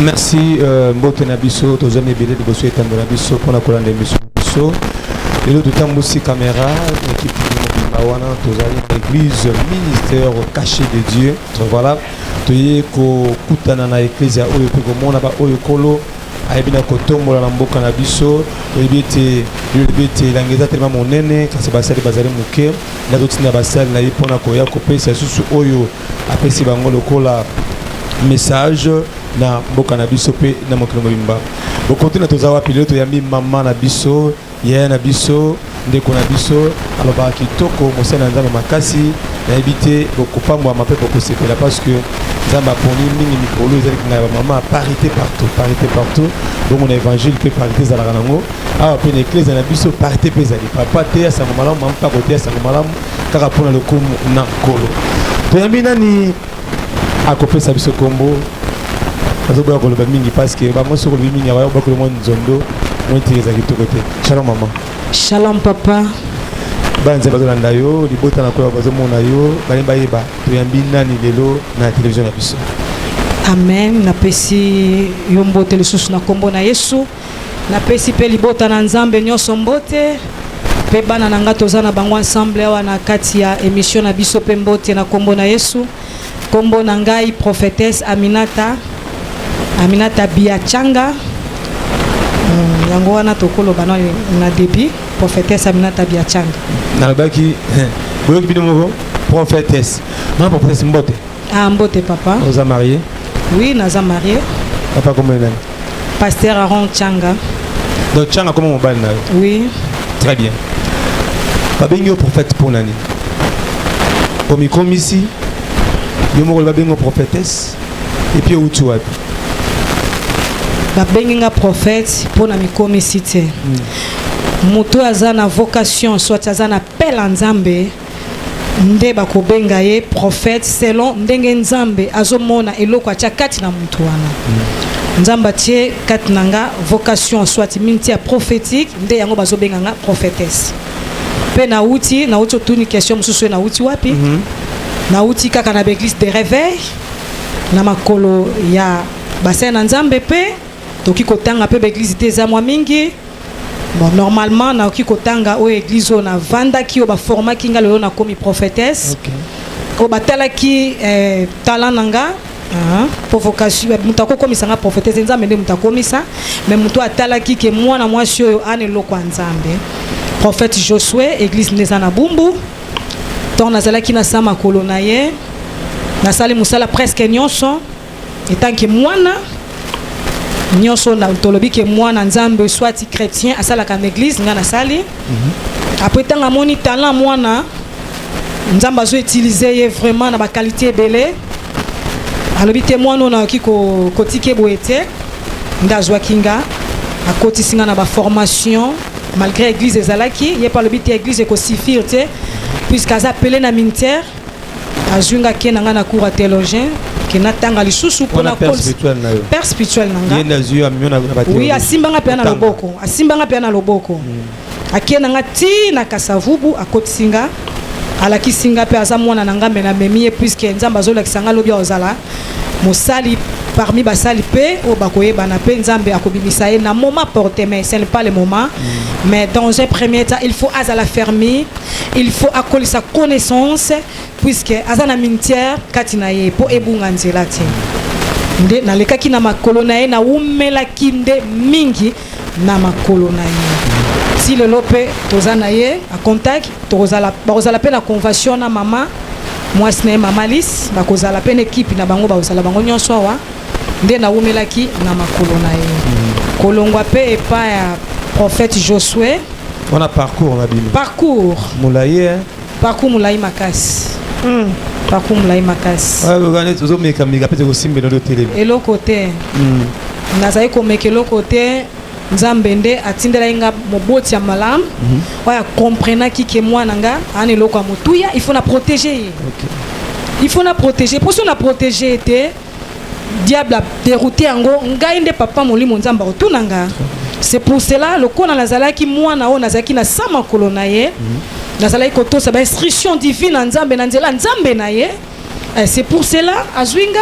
Merci mbote na biso tozami ebele liboso etando na biso mpona kolanda émission na biso lelo totambosi caméra équipe mobimba wana tozali na église ministère caché de Dieu voilà toye kokutana na église ya oyo mpe komona baoyo kolo ayebi na kotombola na mboka na biso oyebi ete elanga eza telema monene kasi basali bazali moke na totinda basali na ye mpona koya kopesa susu oyo apesi bango lokola message na mboka na biso pe na mokili mobimba bokonte na toza wapi lelo toyambi mama na biso yaya na biso ndeko na biso alobaka kitoko mosali na nzambe makasi nayebi te bokopambwama mpe bokosepela parce que nzambe aponi mingi mikolo ezali kinga ya bamama parité partout bongo na évangile mpe parité ezalaka nango awa mpe na eklise na biso parité mpe ezali papa te ya sango malamu mama mpako te ya sango malamu kaka mpona lokumu na nkolo toyambi nani akopesa biso kombo azoboya koloba mingi parce que bango soko lobi mingi abayo bakolo mwa nzondo moitireza kitoko te. Shalom mama. Shalom papa. Banze bazolanda yo libota na kola bazomona yo bali bayeba toyambi nani lelo na télévision na biso. Amen. Napesi yo mbote lisusu na kombo na Yesu. Napesi pe libota na Nzambe nyonso mbote. Pe bana na nga toza na bango ensemble awa na kati ya émission na biso pe mbote na kombo na Yesu. Kombo na ngai prophétesse Aminata Biachanga. Yango wana tokolo bana na début prophétesse Aminata Biachanga. Na baki boyoki bino moko prophétesse. Ma prophétesse mbote. Ah mbote papa. Vous êtes marié? Oui, naza marié. Papa comment est-il? Pasteur Aaron Changa. Donc Changa comment on parle? Oui. Très bien. Babengo prophète pour nani? Pour mi comme ici. Yo moko babengo prophétesse et puis où tu vas? Babenga prophète pour na mikomi cité. Mutu azana vocation soit azana appel en Nzambe nde bakobenga ye prophète selon ndenge Nzambe azomona eloko atia kati na mutu wana. Nzamba tie kati nanga vocation soit mintia prophétique nde yango bazobenga nga prophétesse. Pe na uti tuni question mususu na uti wapi? Na uti kaka na église de réveil na makolo ya bassin na Nzambe pe toki kotanga pe église te za mwa mingi. Bon normalement na oki kotanga o église na vanda ki o ba forma ki nga lelo na komi prophétesse. O batala ki talent nanga pour vocation mutako komisa nga prophétesse Nzambe nde mutakomisa mais muto atala ki ke mwana mwasi oyo ane loko Nzambe. Prophète Josué église neza na Bumbu. Ton nazala ki na sama kolona ye. Na sali musala presque nyonso etant que mwana nyonso na tolobi ke mwana Nzambe soit chrétien asala ka église nga na sali. Après tanga moni talent mwana Nzambe azo utiliser ye vraiment na ba qualité belé. Alobi te mwana na ki ko kotike boete ndazwa kinga akoti singa na ba formation malgré église ezalaki ye pa lobi te église ko suffire te puisqu'aza appelé na ministère azunga ke nanga na cours théologien ke natanga lisusu pour na père spirituel nanga yenda zuyo amiona na batelo oui asimbanga pe na loboko akena nga ti na kasavubu akotisinga alaki singa pe aza mwana nanga mena memi puisque Nzamba azolakisa nga lobi ozala mosali parmi basali pe o bakoyeba na pe Nzambe akobimisa ye na moment porté mais ce n'est pas le moment mais dans un premier temps il faut azala fermi il faut accoler sa connaissance puisque azana ministère katina ye po ebunga nzela te nde na lekaki na makolo na ye na umela kinde mingi na makolo na ye si le lope tozana ye a contact tozala pe na convention na mama mwasi na mama Alice bakozala pe équipe na bango bazala bango nyonso wa nde na umelaki na makolo na ye kolongwa pe epa ya prophète Josué. On a parcours na bino. Parcours Moulaye parcours Moulaye makasi. Parcours Moulaye makasi. Ah regardez toujours mes caméras peut-être aussi mais dans le télé. Et le côté nazayi ko mekelo côté Nzambe nde atindela inga moboti ya malam oya comprena ki ke mwana nga ane loko mutuya il faut na protéger. Il faut na protéger pour ça na protéger était diable a dérouté yango ngai nde papa molimo Nzamba otunanga. C'est pour cela le kona nazalaki mwana o nazaki na sama kolona ye nazalaki kotosa ba instruction divine Nzambe na nzela Nzambe na ye c'est pour cela azwinga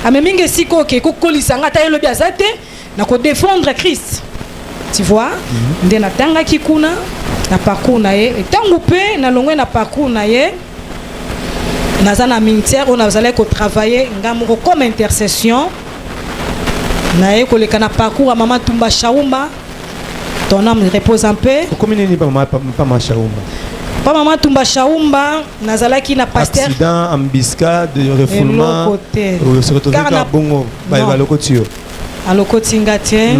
ameminge siko ke kokolisa nga ta elobi azate na ko défendre Christ. Tu vois? Nde na tanga kikuna na parcours na ye etangu pe na longwe na parcours na ye naza na ministère on a ko travailler ngamoko comme intercession na ye ko leka na parcours à maman Tumba Shaumba. Ton âme repose en paix. Comment n'est pas ma Shaumba? Pas maman Tumba Shaumba, nazalaki na pasteur. Accident, embuscade, refoulement. Se retrouver à Bongo, à Lokotio. À Lokotinga tiens.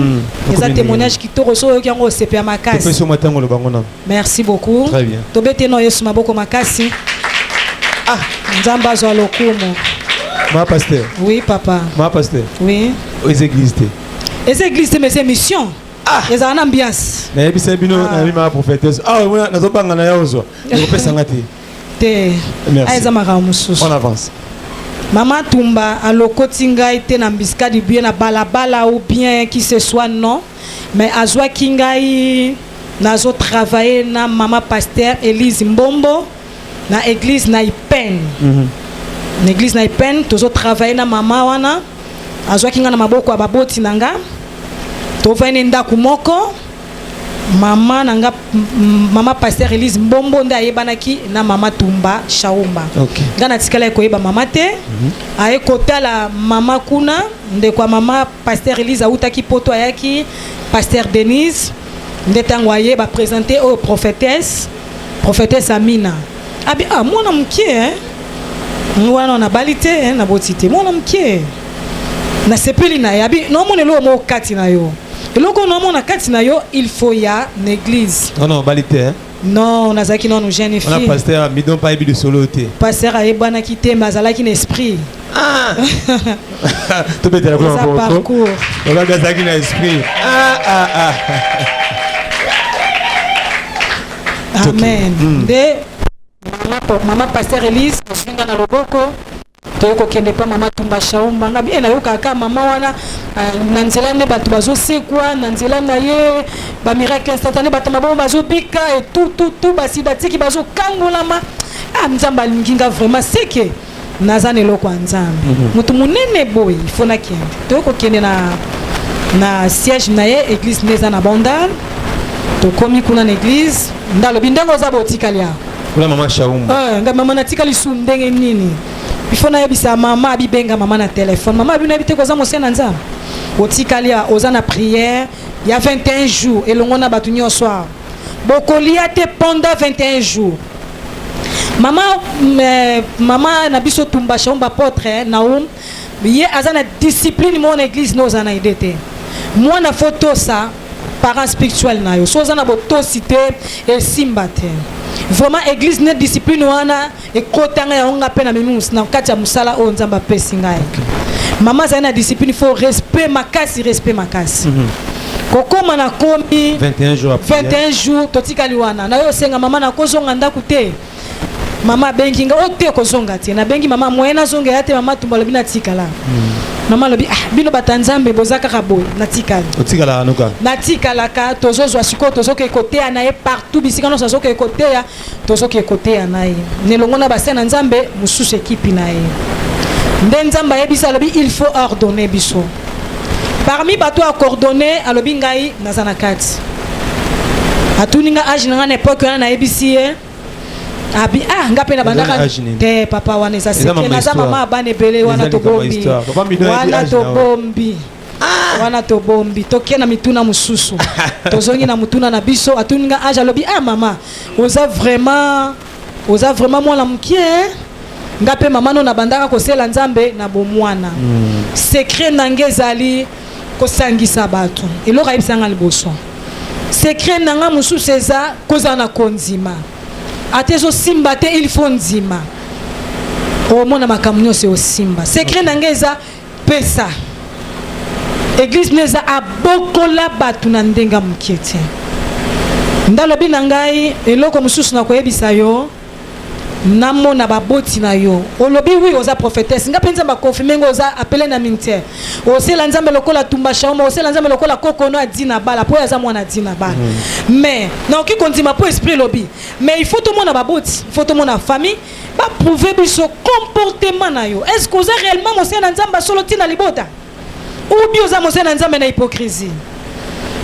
Les témoignages qui te reçoivent qui ont CP à Makasi. Merci beaucoup. Très bien. Tobete no Yesu maboko Makasi. Ah, Nzamba zo lokumo. Ma pasteur. Oui, papa. Ma pasteur. Oui. Les églises. Les églises mais c'est mission. Ah, les en ambiance. Na yebisa bino na ma prophétesse. Ah, oui, na zobanga na yaozo. Je peux sangati. Merci. On avance. Maman Tumba à Lokotinga était na embuscade bien na balabala ou bien qui ce soit non, mais azwa kingai nazo travailler na maman pasteur Elise Mbombo na église na Ipen. Na église na Ipen tozo travailler na maman wana azwa kinga na maboko ya baboti nanga. Tovene ndaku moko mama nanga mama pasteur Elise Mbombo nda yebanaki na mama Tumba Shaumba. Okay. Ngana tikala ko yeba mama te. Aye kotala mama kuna nde kwa mama pasteur Elise autaki poto ayaki pasteur Denise ndetango aye ba présenter au prophétesse Amina. Abi mwana mkie mwana na balite na botite mwana mkie na sepeli na yabi no monelo mo kati na yo. Et là, quand on a katina yo, il faut y a une église. Non, balité. Non, on a ça qui non nous gêne fille. On a pasteur, mais non pas ébi de soloté. Pasteur a ebana quitté, mais ala qui esprit. Ah. Tu peux te la parcours. On a gazaki na esprit. Amen. De maman pasteur Elise, vinga na loboko. Toko kende pa mama Tumba Shaumba ngabi na yoka ka mama wana nanzela ne batu bazo sekwa nanzela na ye ba miracle instantané batama bo bazo bika et tout basi batiki bazo kangolama nzamba linginga vraiment seke nazane loko nzambe mutu munene boy fona kende toko kende na siège na ye église neza na Bandal to komi kuna na église ndalo bindengo za botikalia kuna mama Shaumba nga mama natikali sundenge nini. Il faut que maman abibenga maman na téléphone. Maman abina bité koza mosena nzambe. Otikalia ozana prière, il y a 21 jours et l'on a battu au soir. Bokolia te pendant 21 jours. Maman na biso Tumba Shaumba portrait Naoum, yé azana discipline mon église nos ana idete. Moi na photo ça parents spirituel na yo. So ozana boto cité et simbate. Vraiment église ne discipline wana et kotanga ya onga pena menus na kati ya musala o nzamba pesi ngai. Mama za na discipline il faut respect makasi. Kokoma na komi 21 jours après 21 jours totikali wana na yo senga mama na kozonga ndaku te. Mama bengi nga ote kozonga te na bengi mama moyena zonga ya te mama Tumba lobi na tikala. Mama lobi bino batanzambe bozaka kaboy na tikala. Otikala anuka. Na tikala ka tozo zwa siko tozo ke côté na ye partout bisika no tozo ke côté ya tozo ke côté na ye. Ne longona basena nzambe mususu équipe na ye. Nde nzamba yebisa lobi il faut ordonner biso. Parmi bato a coordonner alobi ngai nazana kati. Atuninga age na époque na yebisi ye. Abi ngape na bandaka te papa wana eza seke naza mama bane bele wana to bombi wana to bombi toke na mituna mususu tozongi na mutuna na biso atuninga aja lobi mama oza vraiment mwana mukie ngape mama no na bandaka kosela nzambe na bomwana secret nange zali kosangisa bato eloko ayebisanga liboso secret nanga mususu eza kozana konzima atezo simba te il faut nzima o mona makamnyo se o simba secret nangeza pesa église neza abokola batu na ndenga mukete ndalo bi nangai eloko mususu na koyebisa yo namona baboti na yo olobi oui oza prophétesse ngapenza ba confirmer ngo oza appelé na ministère osela nzambe lokola Tumba Shaumba osela nzambe lokola kokono adina bala po yaza mwana adina bala mais na oki kondima po esprit lobi mais il faut tout monde baboti il faut tout monde famille ba prouver biso comportement na yo. Est-ce que vous avez réellement monsieur na nzamba solo tina libota? Ou bien vous avez monsieur na nzamba na hypocrisie?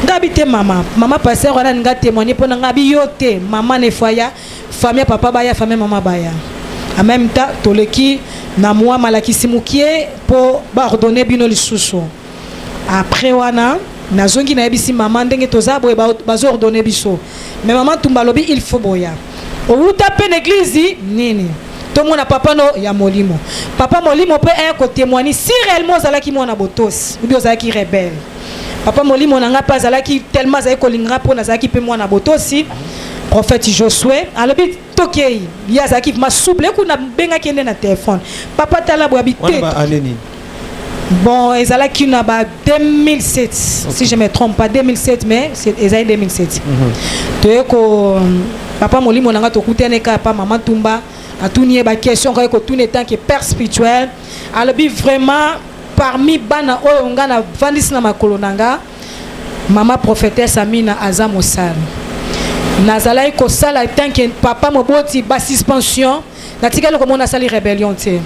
Ngabite mama passer wana nga témoigner pour ngabi yote maman ne foya famille papa baya famille maman baya. En même temps toleki na moi malakisi mukie pour ordonner bino lisusu. Après wana nazongi na yebisi maman ndenge tozabo bazo ordonner biso. Mais maman tumbalobi il faut boya. Ou taper l'église nini? Tout le monde a papa no ya molimo. Papa molimo peut être témoigner si réellement zalaki mona botos ou bien zalaki rebelle. Papa molimo nanga pas zalaki tellement zalaki kolingra pour na zalaki pe mona botosi. Prophète Josué alobi tokei ya zalaki ma souple ku na benga kende na téléphone. Papa tala bo habité. Bon, ezalaki na ba 2007 si je me trompe pas 2007 mais c'est ezali 2007. Te ko papa molimo nanga to kutene ka pa maman tumba atunié ba question ko tune tant que père spirituel alobi vraiment parmi bana oyo ngana vandis na makolo nanga mama prophétesse Amina Azamosal nazalai ko sala tant que papa moboti ba suspension natikalo ko mona sali rébellion te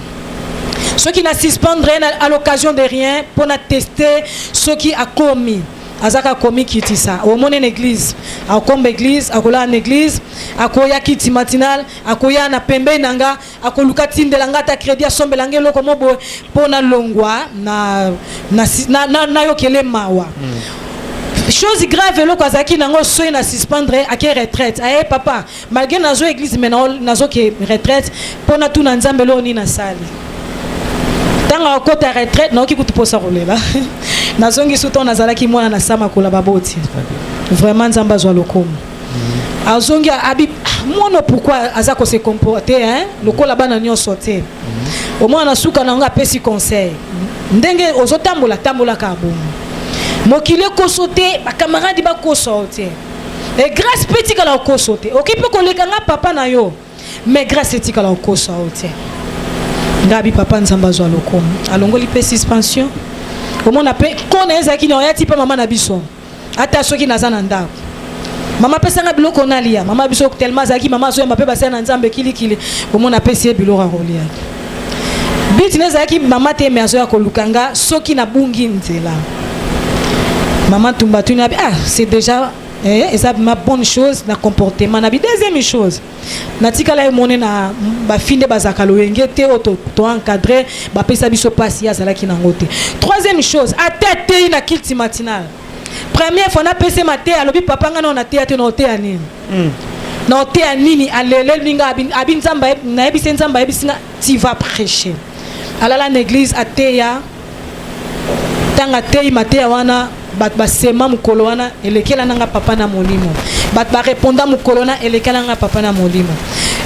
ceux qui n'a suspendre à l'occasion de rien pour na tester ceux qui a commis azaka komi kiti ça au mon église a kombe église akola en église akoya kiti matinal akoya na pembe nanga akoluka tindelanga ta crédit asombe lange loko mobo pona longwa na yokele mawa chose grave loko azaki nango soy na suspendre à quelle retraite aye papa malgré nazo église mais nazo ke retraite pona tout na nzambe lo ni na sali tanga kota retraite na oki kutuposa rolela nazongi suto nazalaki mwana na sama kola baboti vraiment nzamba zwa lokomo azongi abi mwana pourquoi azako se comporter hein lokola bana nyonso te au moins na suka na nga pesi conseil ndenge ozotambola tambola ka bomo mokile ko sauter ba camarade ba ko sauter et grâce petit kala ko sauter okipe ko lekanga papa na yo mais grâce petit kala ko sauter ngabi papa nzamba zwa lokomo alongoli pe suspension comment on appelle qu'on est zaki no yati pa maman na biso ata soki nazana ndako mama pesa nga biloko nalia mama biso tellement zaki mama zo mpe basa na nzambe kili comment on appelle sie biloko rolia biti na zaki mama te mezo ya kolukanga soki na bungi nzela maman tumba tu na c'est déjà et ça ma bonne chose na comportement na bi deuxième chose na tikala emoné na ba finde bazakalo ngete auto to encadrer ba pesa biso passe ya zalaki na ngote troisième chose atete na kilti matinal première fois na pesa maté alobi papa nga na théâtre na hotel anini na hotel anini alele linga abin nzamba na ebise nzamba ebisinga tu vas prêcher alala na église ateya tanga tei maté wana bat ba sema mukolo wana elekela nanga papa na molimo bat ba répondant mukolo na elekela nanga papa na molimo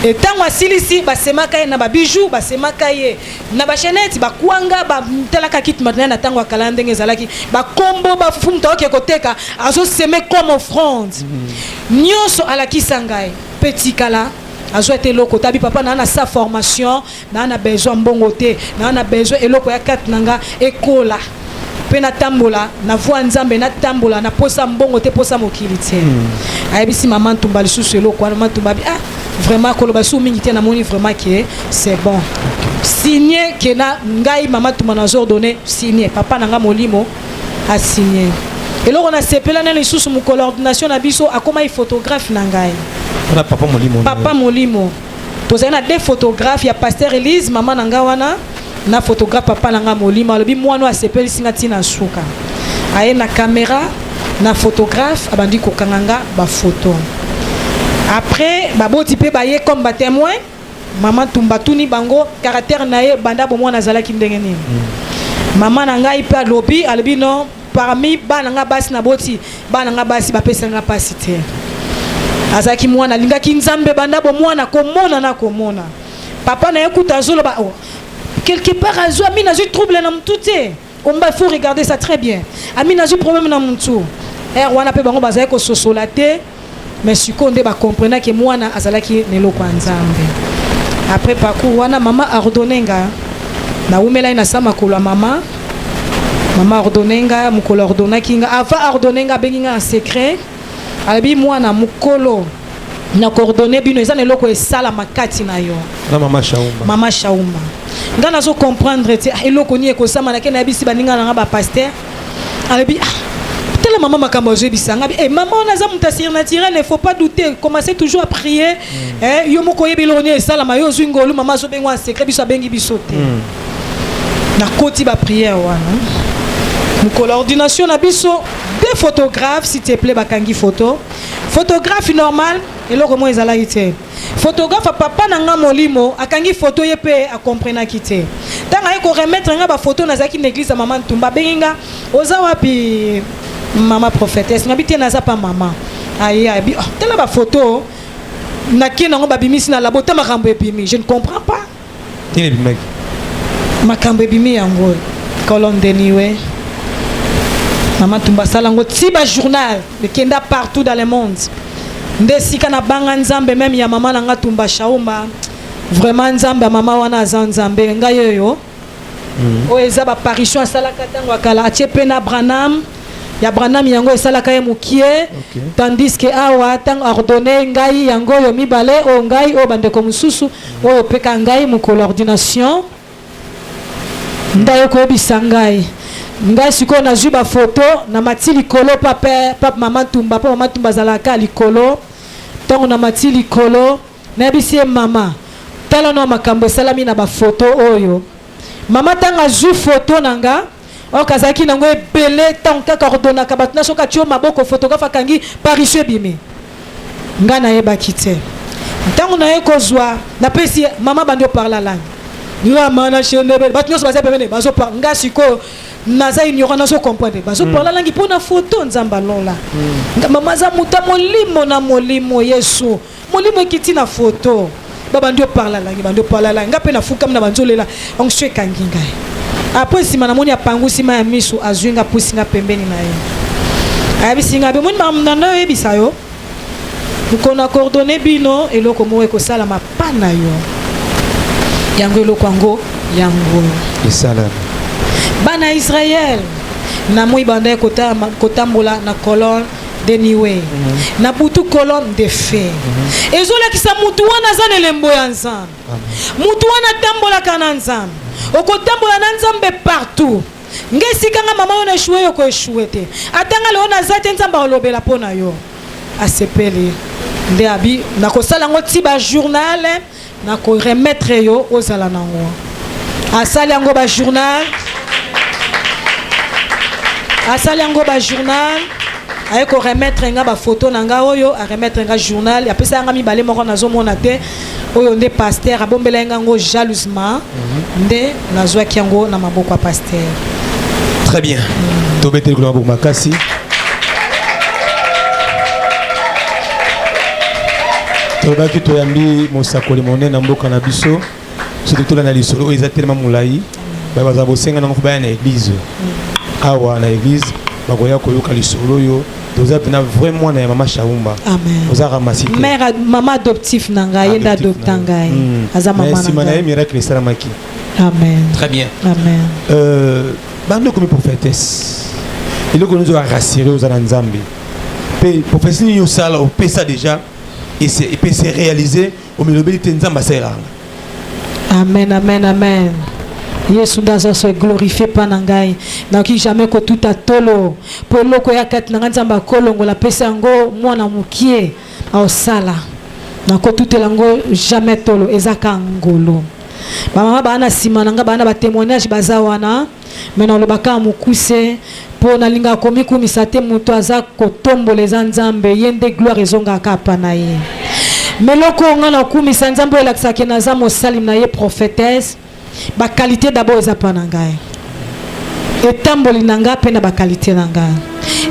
et tango asilisi ba sema kaye na ba bijou ba sema kaye na ba chaînette ba kuanga ba telaka kit maintenant na tango akala ndenge zalaki ba kombo ba fumta oke koteka azo semer comme offrande nyonso alaki sangai petit kala azo été loko tabi papa na sa formation na besoin mbongo te na besoin eloko ya kat nanga ekola pena tambola na voix nzambe na tambola na posa mbongo te posa mokili te ayebisi maman tumba lisusu eloko wana maman tumba vraiment koloba su mingi te na moni vraiment que c'est bon signé que na ngai maman tumba na ordonné signé papa nanga molimo a signé eloko na sepela na lisusu mu coordination na biso akoma i photographe na ngai na papa molimo tozali na deux photographes ya pasteur Elise maman nanga wana na photographe papa nanga molimo alobi mwana asepeli singa tina suka aye na caméra na photographe abandi ko kanganga ba photo après baboti pe baye comme ba témoin maman tumba tuni bango caractère na ye banda bo mwana zalaki ndenge nini maman nanga ipe alobi alobi non parmi bana nga basi na boti bana nga basi ba pesa nga pasi te azaki mwana linga kinzambe banda bo mwana komona na komona papa na écoute zolo ba oh quelque part azo amina je trouble na mtute on va faut regarder ça très bien amina je problème na mtu wana pe bango bazai ko sosolate mais sikonde ba comprendre que mwana azalaki nelo kwa nzambe après parcours wana mama ordonenga na umela ina sama kolwa mama ordonenga mukolo ordonaki nga ava ordonenga benginga en secret alabi mwana mukolo na coordonner bino eza neloko esala makati na yo na mama Shaumba nga nazo comprendre te eloko ni ekosama na kena bisi baninga na ba pasteur alebi telle maman makambo je bisanga maman on a za mutasir naturel il faut pas douter commencer toujours à prier yo moko yebi loni esala mayo zwingolu maman zo bengwa secret biso bengi biso te na koti ba prière wana mu coordination na biso des photographes s'il te plaît bakangi photographe normal eloko mo ezala ite photographe papa nanga molimo akangi photo ye pe a comprendre kite tanga ye ko remettre nga ba photo na zaki l'église maman Tumba benga oza wapi mama prophétesse ngabite naza pa mama ayi abi tela ba photo na kina ngo babimisi na labo ta makambo epimi je ne comprends pas tine bimaki makambo epimi yango colonne de niwe mama Tumba salango tiba journal de kenda partout dans le monde ndesika na banga nzambe même ya mama nanga Tumba Shaumba vraiment nzambe mama wana za nzambe ngayoyo o eza ba apparition sala katango akala achepe na Branham ya Branham yango esala kaye mukie tandis que awa tang ordonné ngai yango yo mibale o ngai o bandeko mususu o peka ngai mu coordination ndayo ko bisangai ngai siko na juba photo na matili kolo papa mama Tumba zalaka likolo tongo na matili kolo na bisie mama tala no makambo salami na ba photo oyo mama tanga zu photo nanga o kazaki nango ebele tanka coordonna ka batna soka tio maboko photographe akangi parishe bimi nga na yeba kite tango na ekozwa na pesi mama bandi parla langue nila mana chenebe batna so baza pemene bazo parla nga siko naza ignorant nazo comprendre bazo parla langue pona photo nzamba lola mama za muta molimo na molimo Yesu molimo kiti na photo baba ndio parla langue nga pe na fuka na banzolela on se kangi ngai après si manamoni apangusi ma ya misu azwinga pusinga pembeni na ye abisinga be moni mamnana ebisa yo mukona coordonner bino eloko mo ekosala mapana yo yango eloko yango esala bana Israël na moi banda kotambola na colonne de niwe na butu colonne de feu ezola kisa mutu wana za nelembo ya nzambe mutu wana tambola kana nzambe okotambola na nzambe partout ngesikanga mama yo na échoué yo ko échoué te atanga le ona zate nzambe olobela pona yo asepeli nde abi na kosala ngo tiba journal na ko remettre yo ozala nango asali yango ba journal aye ko remettre nga ba photo nanga oyo a remettre nga journal ya pesa nga mibale moko nazomona te oyo nde pasteur abombela ngo jalousement nde nazwa kiango na maboko ya pasteur. Très bien. Tobete kwa maboko makasi. Tobaki toyambi mosakoli monene na mboka na biso surtout na lisolo eza tellement mulai ba baza bosenga na ngobaya na église awa na église bakoya koyoka lisolo yo toza pena vraiment na mama Shaumba. Amen. Oza ramasite mère maman adoptif nanga yenda adoptanga aza mama nanga. Simana ye miracle salamaki. Amen. Très bien. Amen. Bando comme prophétesse. Il est nous a rassuré aux Nzambe. Prophétie yo sala au ça déjà et peut se réaliser au milieu de Nzamba sala. Amen, amen, amen. Yesu ndaza so glorifié panangai na ki jamais ko tout a tolo pour loko ya kat na nzamba kolongo la pesa ngo mwana mukie au sala na ko tout elango jamais tolo ezaka ngolo mama bana sima nanga bana ba témoignage bazawana mena lobaka mukuse po na linga komi kumisa te muto aza kotomboleza nzambe yende gloire ezonga kapa na ye meloko ngana kumisa nzambe elakisaki na za mosalim na ye prophétesse ba qualité d'abord eza pa na ngai etamboli na ngai pe na ba qualité na ngai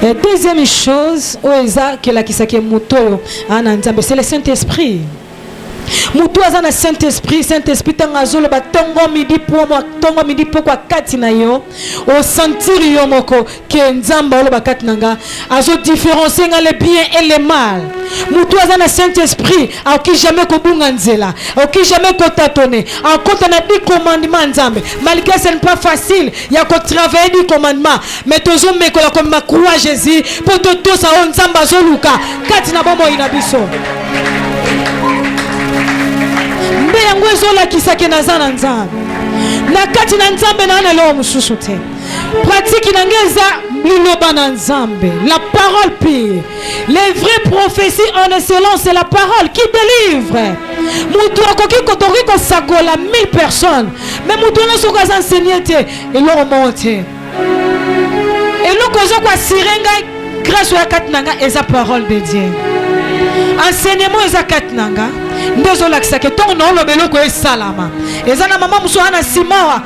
et deuxième chose o eza kelakisaki muto oyo ana nzambe c'est le Saint-Esprit. Mutu azana Saint-Esprit tanga zolo ba tongo midi po kwa kati na yo o sentir yo moko ke nzamba lo ba kati nanga azo différencier nga le bien et le mal. Mutu azana Saint-Esprit a qui jamais ko bunga nzela a qui jamais ko tâtonner en compte na 10 commandements nzambe malgré ce n'est pas facile ya ko travailler 10 commandements mais tozo mekola comme ma croix Jésus pour to ça on nzamba zoluka kati na bombo ina biso. nde yango ezolakisaki naza na nzambe na kati na nzambe na lelo mosusu te pratique na ngeza liloba na nzambe la parole pire les vraies prophéties en excellence c'est la parole qui délivre mutu akoki kotoki kosakola 1000 personnes mais mutu nyonso oyo aza enseigné te eloko moko te eloko ezokwasire ngai grâce oyo kati na ngai eza parole de Dieu enseignement eza kati na ngai nde ezolakisaki ntongo naoloba eloko esalama eza na mama mosusu ana nsima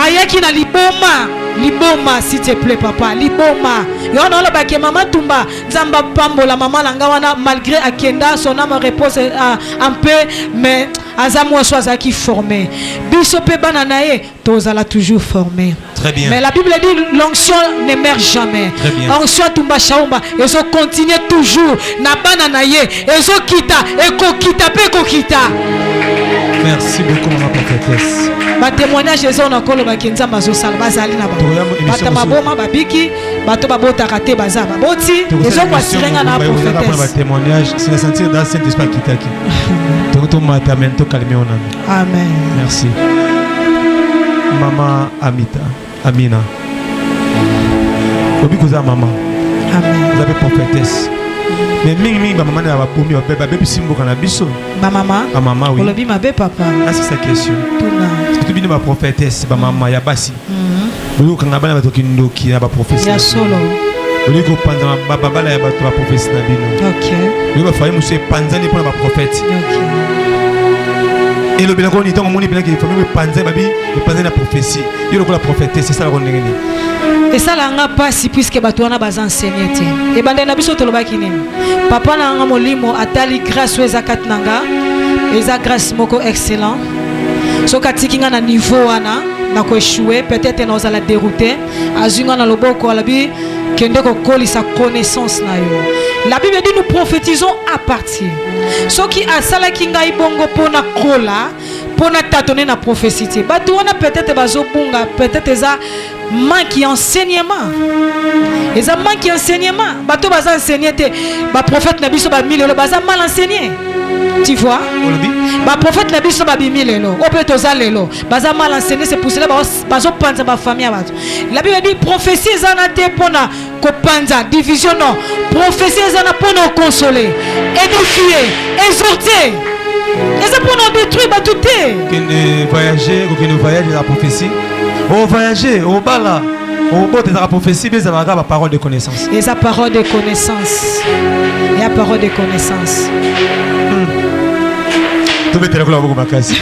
ayaki na liboma s'il te plaît papa liboma yo naolobaki mama tumba nzambe apambola mama na nga wana malgré akenda son âme repose un peu mais aza mwasi azalaki formé biso mpe bana na ye tozala toujours formé. Très bien. Mais la Bible dit l'onction ne meurt jamais. Onction tumba shaumba ezo continue toujours na bana na ye ezo kita ekokita pe kokita. Merci beaucoup ma prophétesse. Ba témoignage ezo na koloba kinzamba zo sala bazali na ba. Bata maboma babiki bato babota raté baza baboti ezo kwa sirenga na prophétesse. Ba témoignage c'est la sentir dans Saint Esprit kitaki. Toto matamento calmer on a. Amen. Merci. Maman Amina. Obi koza maman. Amen. Vous avez prophétesse. Mais mingi ba maman na ba pomi ba bébé simbo kana biso. Ba maman. Ba maman oui. Olobi mabe papa. Ah c'est sa question. Tuna. Tu bini ba prophétesse ba maman ya basi. Bulu kanga bana ba tokindoki na ba prophétesse. Ya solo. Bulu ko panza ba bala ya ba to ba prophétesse na bino. OK. Bulu ba faye musse panzani pour ba prophète. OK. Et le bilan qu'on y tombe, on y bien qu'il faut même penser, babi, et penser la prophétie. Il y a la prophétie, c'est ça la rendez-vous. Et ça là, on a pas si puisque batuana bas enseigné. Et ben na biso toloba kinini. Papa na nga molimo atali grâce aux zakat nanga, eza grâce moko excellent. So katikinga na niveau wana, na ko échouer, peut-être na ozala dérouté, azunga na loboko alabi kende ko kolisa connaissance na yo. La Bible dit nous prophétisons à partir. Ce qui a salaki ngai bongo pona kola, pona tatone na prophétie. Batu wana peut-être bazo bunga, peut-être eza manque enseignement. Eza manque enseignement. Batu baza enseigner te, ba prophète na biso ba milelo baza mal enseigné. Tu vois? Ba prophète na biso ba bimilelo, opeto za lelo, baza mal enseigné, c'est pour cela bazo panza ba famille batu. La Bible dit prophétie zana te pona kopanza division non. Prophétie zana pona consoler, édifier, exhorter. Et ça pour nous détruire tout est. Voyager, aucun voyage de la prophétie. On voyager, on bala, on boit de la prophétie, mais ça va avoir parole de connaissance. Et sa parole de connaissance. Et la parole de connaissance. Tout mettez la gloire beaucoup ma casse.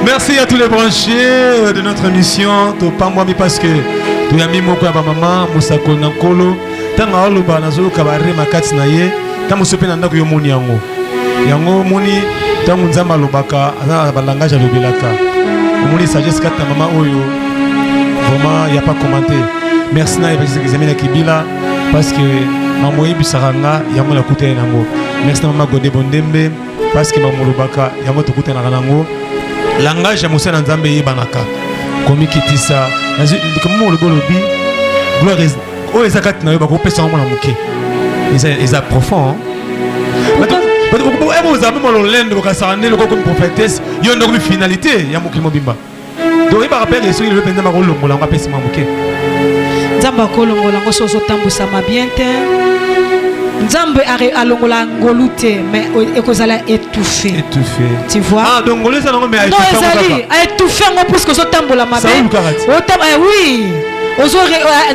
Merci à tous les branchés de notre émission. To pas moi parce que tu as mis mon quoi maman, Moussako Nankolo. Tanga oloba nazolo kabare makati na ye. Tamu sope na ndako yo moni yango. Yango moni tamu nzamba lobaka ana ba langage lobilaka. Moni sagesse kata mama oyo. Vraiment y a pas commenté. Merci na parce que examiner Kibila parce que maman yebisaranga yango la kuta nango. Merci na mama Godé Bondembe parce que maman lobaka yango to kuta na nango. Langage ya Moussa Nzambe yebanaka. Komi kitisa. Comme le golobi gloire oh les akati na yo ba ko pesa mo na muke. Ils a profond. Vous avez mon lendo ka sande le comme prophétesse, yo ndo comme finalité ya mokimo bimba. Donc il va rappeler ce qu'il veut penser ma kolongola nga pesa mo muke. Nzamba kolongola ngo soso tambusa bien te. Nzambe alongola ngolute mais ekozala étouffé. Étouffé. Tu vois? Ah donc ngolé ça non mais a étouffé. Non, ezali a étouffé ngo puisque so tambola mabe. Oui. Ozo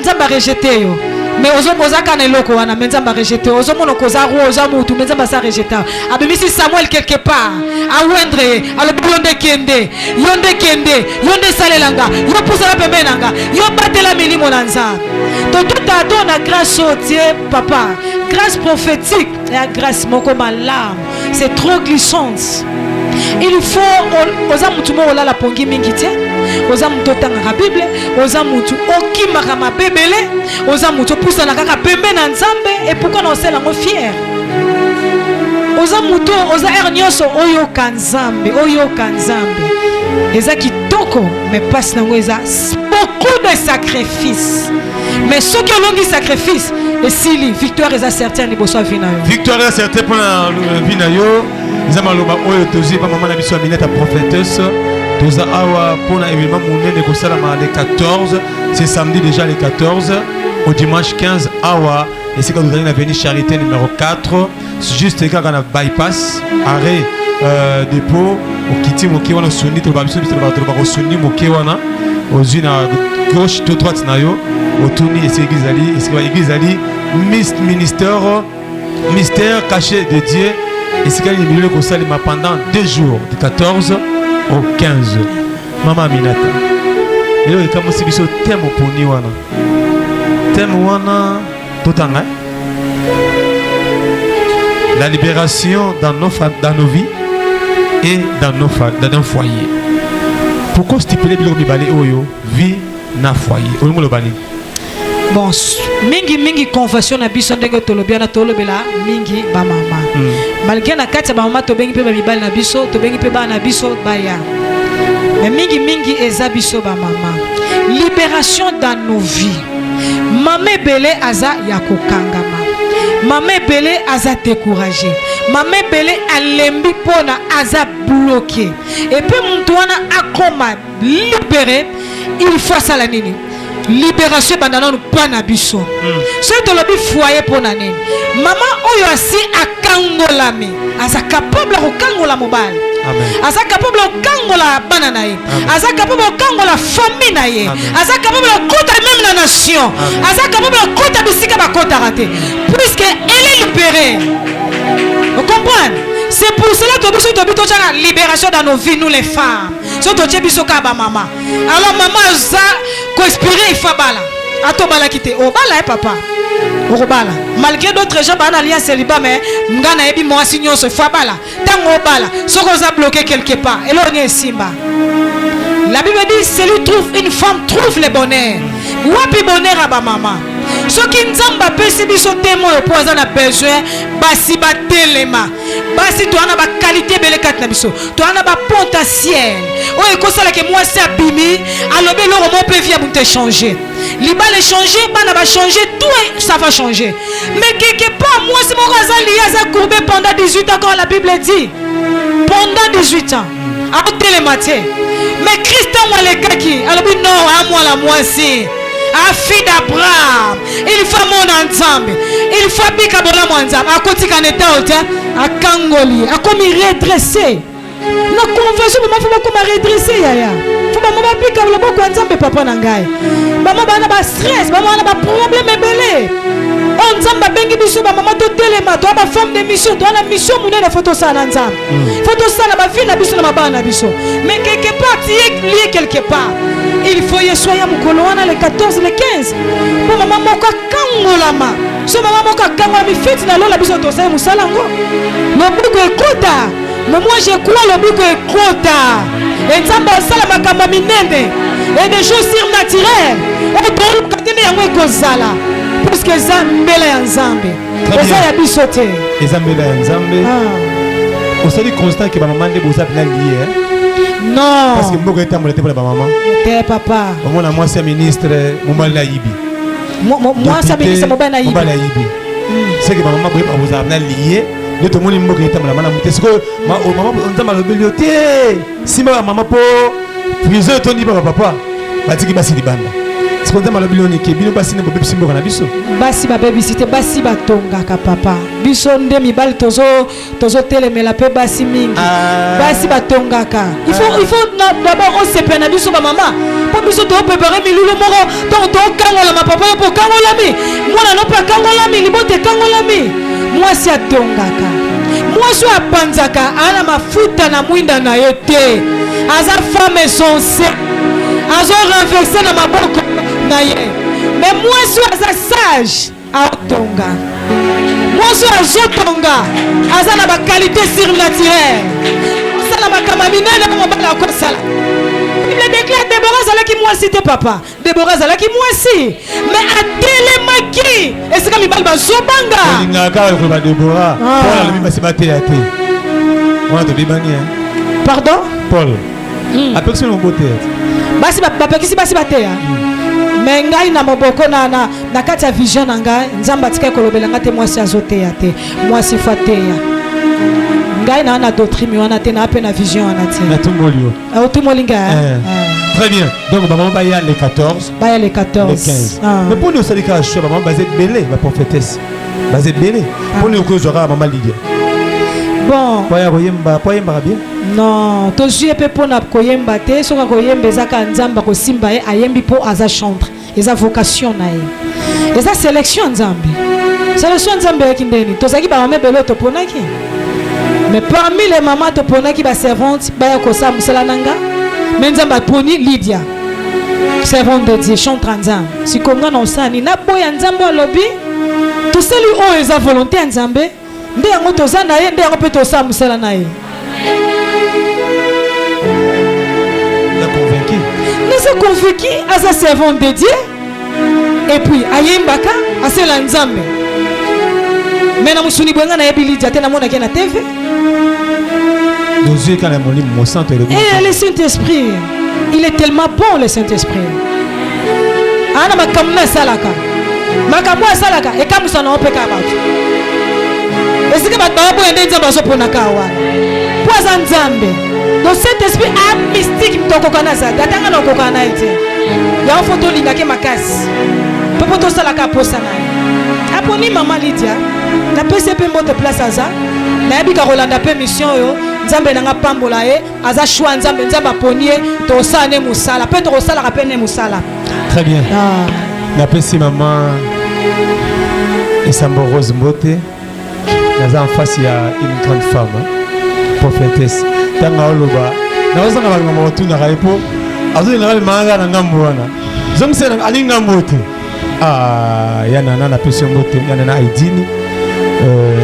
nzamba rejeté yo. Mais ozo mozaka na eloko wana nzamba rejeté. Ozo mono koza ro ozo mutu nzamba sa rejeté. Abimisi Samuel quelque part. A wendre alobonde kende. Yonde salelanga. Yo pusala pembe nanga. Yo batela milimo na nzamba. Donc tout a donné grâce au Dieu papa. Grâce prophétique et la grâce moko malam. C'est trop glissante. Il faut oza mutu mo la pongi mingi te. Oza mutu tanga Bible, oza mutu okimaka mabebele, oza mutu poussa na kaka pembe na nzambe et pourquoi on sait la mo fier. Oza mutu oza ernyoso oyo kanzambe. Eza kitoko mais passe nango eza spok beaucoup de sacrifices. Mais ceux qui ont dit sacrifice, et si la victoire est certaine, victoire est certaine pour la vie. Nous avons aussi maman la mission Aminata prophétesse. Nous avons pour l'événement le 14. C'est samedi déjà le 14. Au dimanche 15 awa. Et c'est quand nous allons venir charité numéro 4. Juste quand on a bypass, arrêt dépôt. Au Kiti Mokewana Suni, tu vas Suni Mokewana. Aux unes à gauche, tout droite, au tourni, et c'est l'église Ali, mystère caché de Dieu. Et c'est quand il y a eu le pendant 2 jours, du 14 au 15. Maman Aminata. Et là, il y a un thème pour nous. Thème tout en un. La libération dans nos vies et dans nos foyers. Pourquoi stipuler vie na foyer? Bon, mingi confession na biso ndenge tolobia na tolobela mingi ba mama. Malgré na kati ba mama to bengi pe ba mibali na biso, to bengi pe ba na biso baya. Mais mingi eza biso ba mama. Libération dans nos vies. Mame belé aza ya kokangama. Mame belé aza découragé. Mame belé alembi pona aza bloqué. Et puis moutoana akoma libéré, il faut ça la nini. Libération bandana nous pas na biso. C'est de l'obi foyer pour nani. Maman oyo asi akangolami. Asa capable de kangola mobile. Asa capable de kangola banana ye. Asa capable de kangola famille na ye. Asa capable de kota même la nation. Asa capable de kota bisika ba kota raté. Puisque elle est libérée. Vous comprenez? C'est pour cela que nous avons la libération dans nos vies, nous les femmes. C'est pour ça que maman. Alors maman, ça, qu'inspirer, il faut bala. Ato bala quitter. Oh bala, papa. Oh bala. Malgré d'autres gens, ban alliance célibat, mais m'gana ebi moi signons ce faut bala. Tango bala. Ce qu'on a bloqué quelque part. Et là on est simba. La Bible dit, celui trouve une femme trouve le bonheur. Wapi bonheur à ba maman. Ce qui nous a pesi biso témoin pour avoir besoin basi ba telema basi tu ana ba qualité belle kat na biso tu ana ba potentiel o ekosala ke moi c'est abimi alobe lo mo peut via pour te changer liba le changer bana ba changer tout ça va changer mais quelque part moi c'est mon razali aza courbé pendant 18 ans quand la Bible dit pendant 18 ans à télématé mais Christ moi le kaki alobi non à moi la moi si a fille d'Abraham, il faut mon ensemble, il faut bien que mon ensemble, à côté d'un état à Kangoli, à comme il redresser. La conversion, maman, faut pas redresser, yaya. Faut pas maman bien que le bon ensemble, papa nangai. Maman, on a pas stress, maman, on a pas problème belé. Ensemble, bengi biso, maman, to téléma, toi, ma femme de mission, toi, la mission, mon la photo ça ensemble. Photo ça, la vie, la biso, la bana biso. Mais quelque part, tu es lié quelque part. Il faut y soyez mon coloana le 14 le 15 pour maman moka kangolama so maman moka kangolama mi fête na lola biso to sa musalango le buko ekota mais moi je crois le buko ekota et nzamba sala makamba minene et des choses surnaturelles et to katene yango ekozala parce que zambela ya nzambe eza ya biso te ezambela ya nzambe osali constant que maman de boza bien lié. Non. Parce que moi était pour la maman. T'es papa. Moi c'est ministre Moumal Naïbi. Moi c'est ministre Moumal Naïbi. C'est que maman vous a lié. De tout le monde m'a dit maman parce que maman on t'a bibliothèque. Si maman pour plusieurs ton dit papa. Batiki basi di banda. C'est qu'on t'a mal bibliothèque bino basi ne peut simbo na biso. Basi ba babysitter basi batonga ka papa. Biso nde mibali tozo telemela pe basi mingi. Basi batonga ka. Il faut d'abord on se pena biso ba maman. Pour biso to préparer milulu moko to kangola ma papa pour kangola mi. Moi na no pa kangola mi libote kangola mi. Moi si atonga ka. Moi so apanzaka ana mafuta na mwinda na yote. Aza femme sensée. Azo renverser na maboko na ye. Mais moi so aza sage atonga. Moi so azotonga aza na ba qualité surnaturelle. Ça na makama minene ko mobala ko sala. Il déclare Déborah zala ki moi cité papa. Déborah zala ki moi si. Mais a télémaki. Et c'est comme il ba zobanga. Ninga ka ko ba Déborah. Paul le mi ba te ate. On a de bibani hein. Pardon? Paul. A personne au côté. Basi ba pekisi basi ba te ya. mais ngai na moboko na kati ya vision na ngai nzambe atika kolobela nga te mwasi azoteya te mwasi fa teya ngai na doctrine wana te na pe na vision wana te na tumolio otumolinga très bien donc maman baya les 14 baya les 14 les 15 mais pour nous ça dit que choix maman basé belé la prophétesse basé belé pour nous que j'aurai maman Lydia bon poya koyemba bien non tozwi pe pona koyemba te soka koyemba ezaka nzamba ko simba ye ayembi po aza chantre eza vocation na ye eza sélection nzambe sélection nzambe yaki ndeni tozaki ba mame belo toponaki mais parmi les mamans toponaki ba servante ba ya kosa musala nanga mais nzambe aponi Lydia servante de Dieu chantre nzambe sikonga na osani na boya nzambe alobi toseli oyo eza volonté ya nzambe nde yango toza na ye nde yango mpe tosala mosala na ye nasa convaincu aza servant de Dieu et puis ayembaka asala nzambe mais na musuni bwenga na yebi Lydia te namonaki na TV et le Saint-Esprit il est tellement bon le Saint-Esprit ana makamna salaka makambo salaka e kamusa na opeka bato esika bato baboyende nzambe azoponaka wana po aza nzambe donc cet esprit a mystique mtokokana za datanga na okokana ete yango fo tolingaki makasi mpe po tosalaka posa na ye aponi mama Lydia napesi mpe mbote place aza nayebika kolanda mpe mission oyo nzambe nanga pambola ye aza shwa nzambe nzambe aponi ye tosala ne mosala mpe tokosalaka mpe ne mosala très bien napesi mama Esambo Rose Mbote naza en face ya une grande femme prophétesse tanga oloba na osanga balanga motunaka ye po azolinga lemanga na ngambo wana zomisena ali ngambo te yana napesi mbote yana na aidini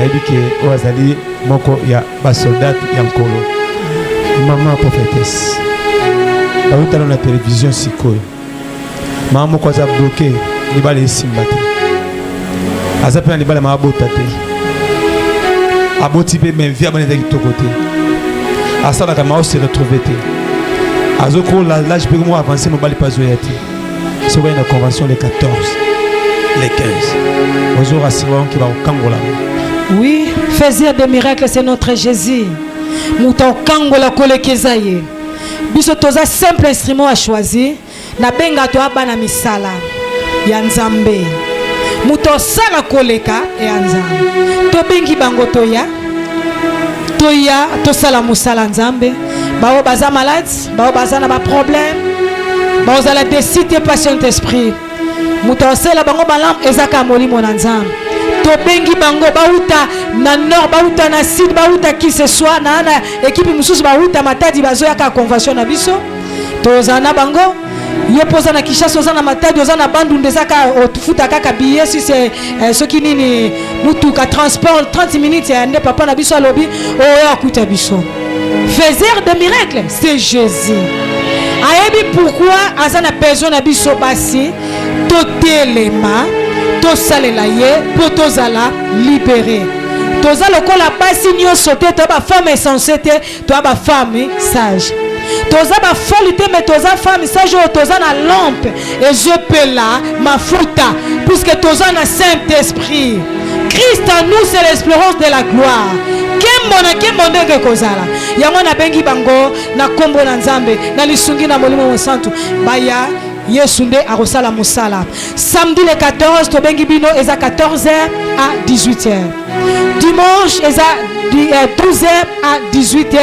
yebike oyo azali moko ya basoldate ya nkolo mama prophétesse bautana na télévision sikoyo mama moko aza bloqué libala esimba te aza mpe na libala maabota te aboti mpe me vie abana eza kitoko te asalaka mao se retrouve te azokola lage mpe mo avancé mobali mpe azoya te soki na convention les 14 les 15 ozorasira onki bakokangola oui faisir des miracles c'est notre Jésus muta okangola koleka eza ye biso toza simple instrument à choisir na benga to abana misala ya nzambe muto sala koleka ya nzambe to bengi bango toya to sala musala nzambe bao baza malade bao baza na ba problème bao za la décide patient esprit muto sala bango balam ezaka molimo na nzambe to bengi bango bauta na nord bauta na sud bauta qui ce soit na équipe mususu bauta matadi bazoya ka convention na biso to zana bango ye poza na Kishasa oza na matadi oza na bandu ndezaka otufuta kaka billet si c'est soki nini mutuka transport 30 minutes ya nde papa na biso alobi oyo akuta biso faiseur de miracles c'est Jésus ayebi pourquoi aza na besoin na biso basi totelema tosalela ye po tozala libéré toza lokola basi nyonso te to ba femme insensée te to ba femme sage toza ba folie te mais toza femme sage o toza na lampe et je peux là mafuta puisque toza na Saint-Esprit Christ en nous c'est l'espérance de la gloire kembo ndenge kozala yango na bengi bango na kombo na nzambe na lisungi na molimo mo santu baya Yesu nde akosala mosala samedi le 14 to bengi bino eza 14h à 18h dimanche eza 12h à 18h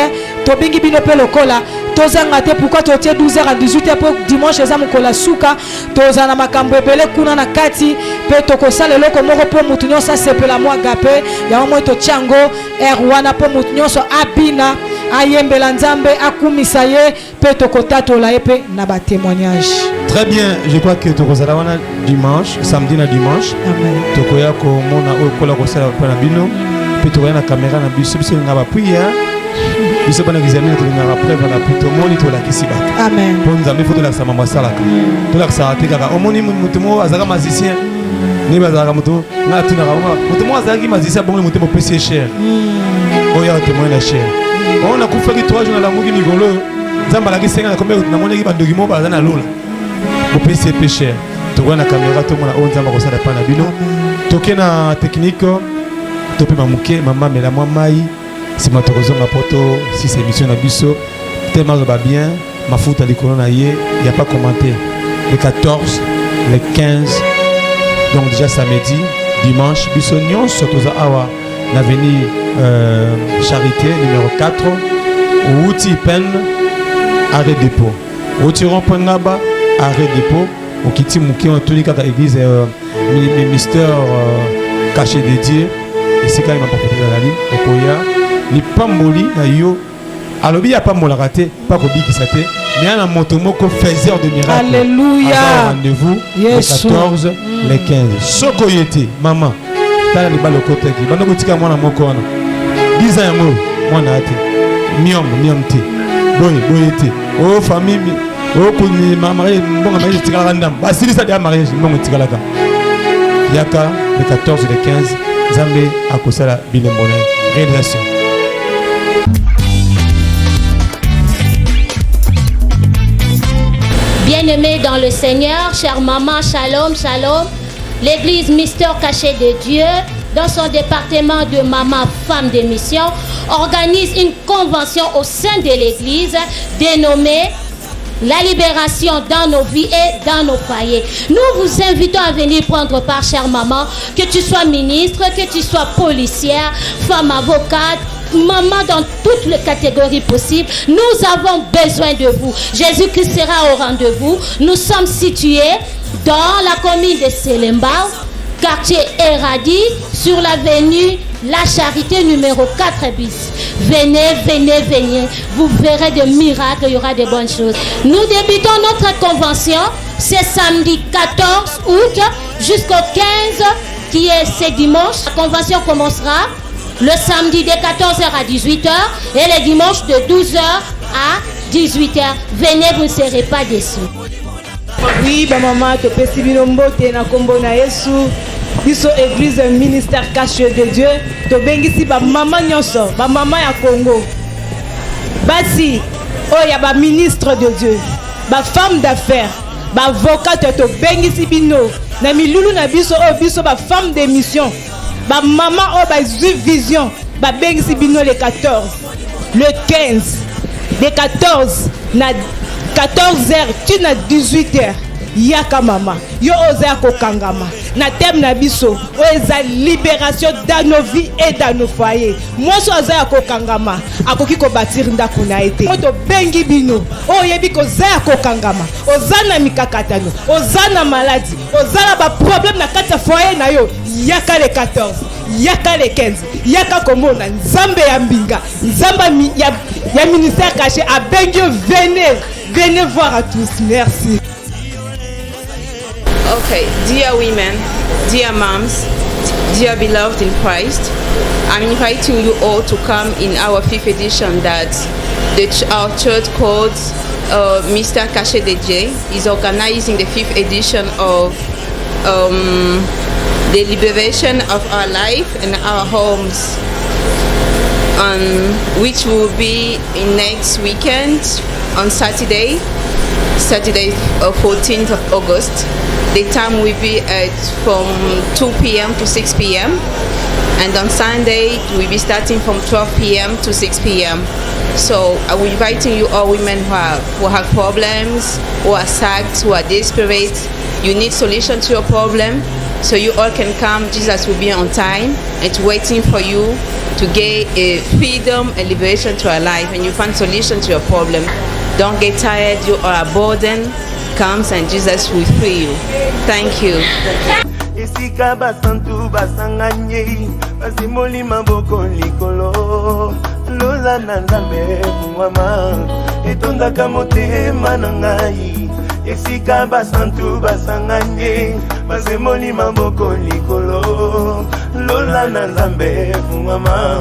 to bengi bino pe lokola tozanga te pourquoi totie 12h à 18h pour dimanche eza mokola suka toza na makambo ebele kuna na kati pe tokosala eloko moko po mutu nyonso asepela mwa gape yango moi totiango wana po mutu nyonso abina ayembela nzambe akumisa ye pe tokotatola ye pe na ba témoignage. Très bien, je crois que tokozala wana dimanche samedi na dimanche tokoya komona oyo kola kosala pa na bino pe tokoya na caméra na biso nga ba priya biso bana examiner to ngara preuve na pito moni to la kisiba amen pour nous amener photo la sama masalaka to la ksarate kaka omoni mutumo azaka magicien ni bazaka mutu na tina kama mutumo azaki magicien bongo mutumo pesi cher oya témoin la cher on a kufa ki 3 jours na la mugi ngolo nzamba la kisenga na combien na moni ki bandoki mo bazana lola mo pesi cher tokola na caméra to mona onza ma kosala pa na bino toke na technique to pe mamuke mama mela mwa mai sima tokozonga poto si c'est émission na biso tellement va bien mafuta likolo na ye y a pas commenté le 14 le 15 donc déjà samedi dimanche biso nyonso toza awa l'avenue Charité numéro 4 outi pen arrêt dépôt outi rond-point ngaba arrêt dépôt au kiti muki on tuni kaka église ministère caché dédié et c'est quand même pas peut-être la ligne et koya ni pamboli na yo alobi ya pambola raté pas ko bikisa te mais un moto moko faiseur de miracles. Alléluia. Rendez-vous le 14 le 15 soko yete maman tala ni balo côté qui bando kotika mwana moko wana 10 ans yango mwana ate miom te boy te oh famille oh kuni mariage mbonga mariage tikala ndam basili ça de mariage mbonga tikala ka yaka le 14 le 15 Zambé akosala bilembona réalisation. Bien-aimés dans le Seigneur, chère maman, shalom, shalom. L'église Mystère Caché de Dieu, dans son département de maman femme de mission, organise une convention au sein de l'église dénommée la libération dans nos vies et dans nos foyers. Nous vous invitons à venir prendre part, chère maman, que tu sois ministre, que tu sois policière, femme avocate, maman dans toutes les catégories possibles. Nous avons besoin de vous. Jésus-Christ sera au rendez-vous. Nous sommes situés dans la commune de Selembao, quartier Eradi, sur l'avenue La Charité numéro 4 bis. Venez. Vous verrez des miracles, il y aura de bonnes choses. Nous débutons notre convention ce samedi 14 août jusqu'au 15 qui est ce dimanche. La convention commencera le samedi de 14h à 18h et le dimanche de 12h à 18h. Venez, vous ne serez pas déçus. Oui, maman, tu peux suivre le mbote na kombo na Yesu. Biso église ministère caché de Dieu. To bengisi ba maman nyonso, ba maman ya Congo. Basi, oh ya ba ministre de Dieu, ba femme d'affaires, ba avocat to bengisi bino. Na milulu na biso oh biso ba femme de mission. Ba maman oh ba vision, ba bengisi bino le 14, le 15, le 14 na 14h tu na 18h. Yaka mama yo oza kokangama na thème na biso oza libération dans nos vies et dans nos foyers. Moi so oza kokangama akoki ko bâtir ndako na été moto bengi bino o yebi ko za kokangama oza na mikakatano oza na maladie oza na ba problème na kati ya foyer na yo yaka le 14 yaka le 15 yaka komona nzambe ya mbinga nzamba ya ministère caché a bengi. Venez voir à tous. Merci. Okay, dear women, dear moms, dear beloved in Christ, I'm inviting you all to come in our 5th edition that our church called Mystère Caché de Dieu is organizing the 5th edition of the liberation of our life and our homes, which will be in next weekend on Saturday 14th of August. The time will be from 2 p.m. to 6 p.m. and on Sunday we'll be starting from 12 p.m. to 6 p.m. So I'm inviting you all women who have problems, who are sad, who are desperate. You need solution to your problem, so you all can come. Jesus will be on time. It's waiting for you to get a freedom and liberation to your life, and you find solution to your problem. Don't get tired. You are a burden. Comes and Jesus will free you. Thank you. Esika basantu basanganye basimoli maboko likolo lola na nzambe mama etondaka motema na ngai. Esika basantu basanganye basimoli maboko likolo lola na nzambe mama.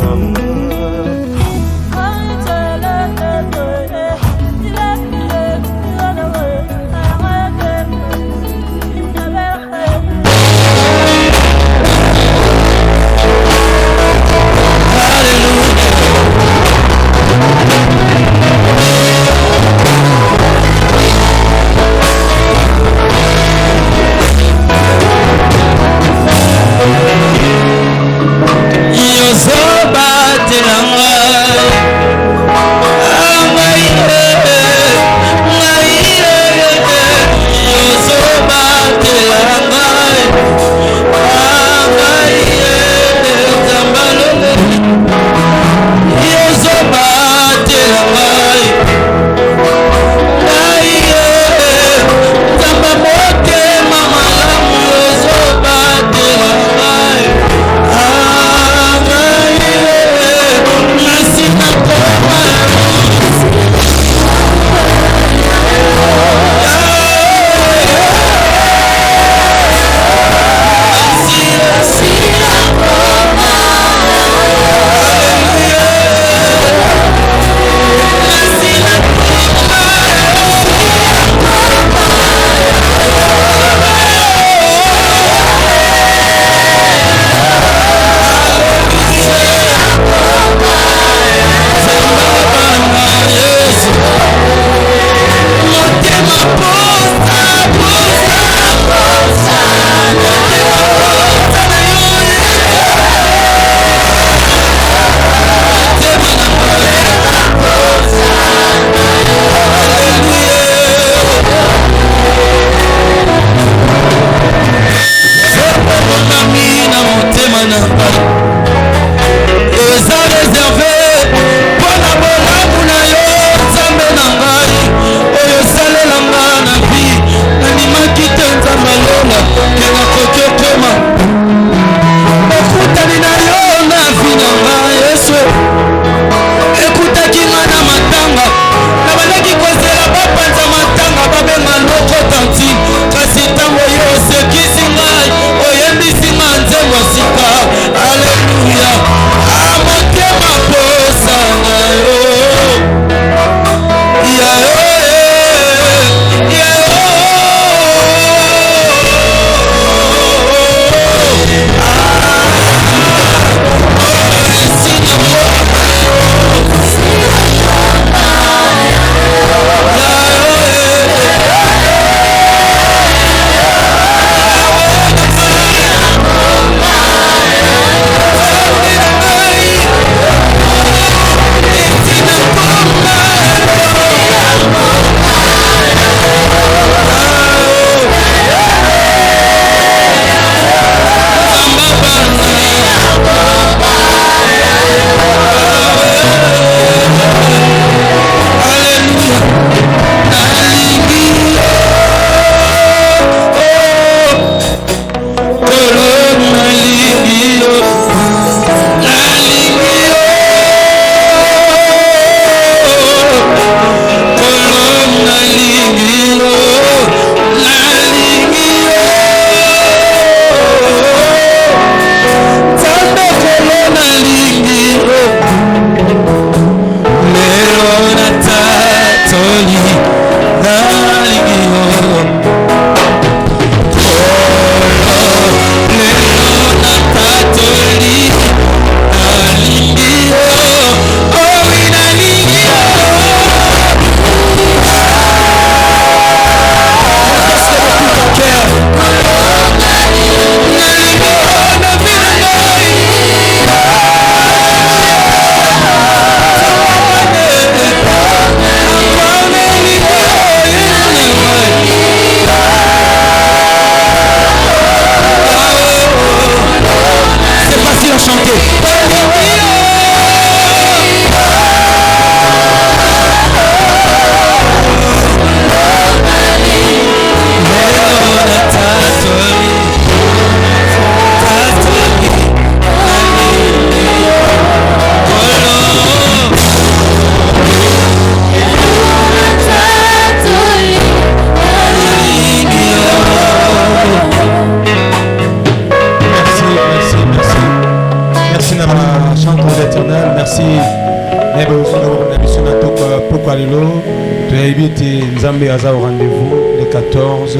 Nzambe Aza au rendez-vous le 14,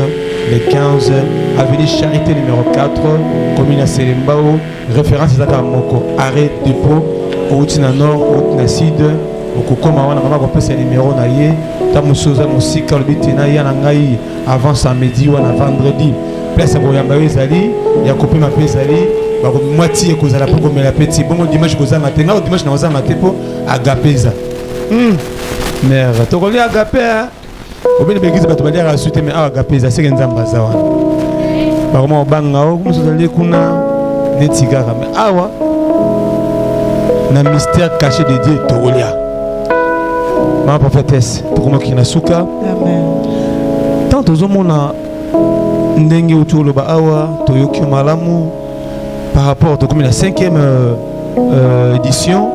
le 15, avenue Charité numéro 4, commune à Selembao, référence à Moko, arrêt dépôt, route na nord, route na sud, au Koma, on a repéré ce numéro naïe, Tamusoza Moussika, le Bitina, Yanangaï, avant samedi ou vendredi, place à Boyambaï Zali, il y a coupé ma Zali, moitié cause à la pour la petite, bon dimanche cause à matin, dimanche na matin pour Agapeza. Mère, tu connais Agapé, hein? Au bien de l'église, tu vas dire à suite, mais Agapeza, c'est un zambazawa. Par contre, Bangao, vous allez kuna netigara, mais awa, na mystère caché de Dieu, Togolia. Ma prophétesse, pour moi qui n'a souka. Amen. Tant aux hommes, on a ndenge autour le awa, Toyoki Malamu, par rapport à la 5e édition.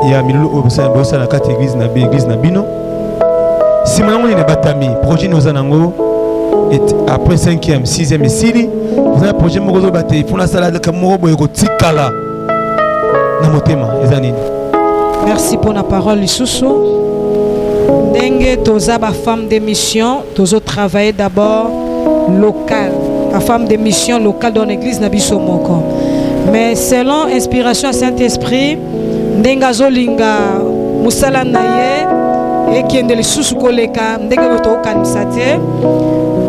Il y a Milou Obosa la 4 église Nabino. Si maintenant on est batami, projet nous anango et après 5e, 6e et 6e, vous avez un projet Morozo Baté, pour la salade comme Morobo et Tikala. Namotema, les années. Merci pour la parole, Lisusu. Dengue, toza ba femme de mission, tozo travailler d'abord local. La femme de mission locale dans l'église Nabiso Moko. Mais selon inspiration Saint-Esprit, ndenga zolinga musala naye ekende lisusu koleka ndenge boto kanisa te